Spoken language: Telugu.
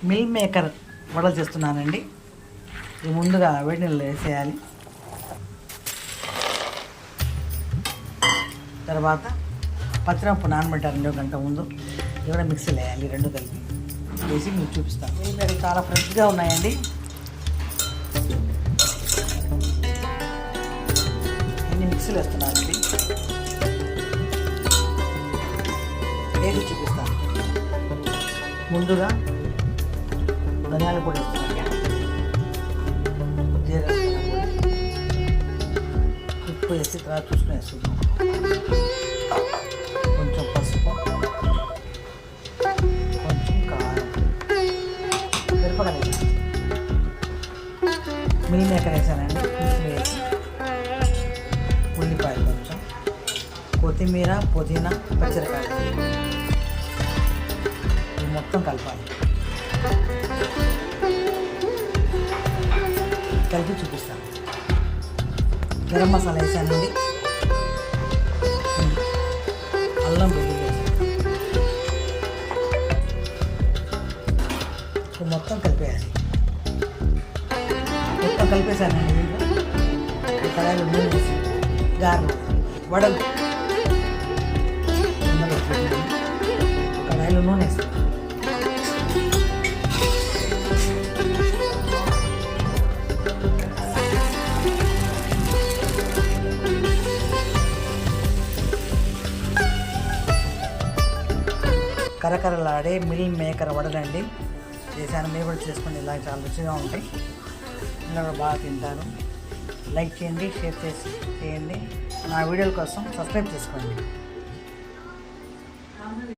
మిల్ మేకర్ వడలు చేస్తున్నానండి. ఇది ముందుగా వేడి నీళ్ళు వేసేయాలి. తర్వాత పచ్చిరప్పు నానబెట్టారు 2 గంట ముందు. ఇది కూడా మిక్సీలో వేయాలి, 2 కలిపి వేసి మీకు చూపిస్తాను. మిల్ మేకర్ చాలా ఫ్రెష్గా ఉన్నాయండి. అన్ని మిక్సీలు వేస్తున్నానండి, వేసి చూపిస్తాను. ముందుగా ధనియాల పొడి వేస్తున్నాను, జీలకర్ర పొడి, ఉప్పు వేసి తర్వాత చూసుకుని వేస్తున్నాను. కొంచెం పసుపు, కొంచెం కారం, మిరపకాయలు వేసాను, మిల్ మేకర్ వేసానండి, మిక్సీ వేసి ఉల్లిపాయలు కొంచెం, కొత్తిమీర, పుదీనా, పచ్చిమిరపకాయలు ఇది మొత్తం కలపాలి. కలిపి చూపిస్తాను. గరం మసాలా వేసానండి, అల్లం వెల్లుల్లి వేసాను, మొత్తం కలిపేయాలి. మొత్తం కలిపేసానండి. దీంట్లో కడాయిలో నూనె వేసి గారెలు వడలు కడాయిలో నూనె వేస్తాను. కరకరలాడే మిల్ మేకర్ వడలండి చేశాను. మీరు కూడా చేసుకోండి, ఇలా చాలా రుచిగా ఉంటాయి. ఇలా కూడా బాగా తింటాను. లైక్ చేయండి, షేర్ చేయండి. నా వీడియోల కోసం సబ్స్క్రైబ్ చేసుకోండి.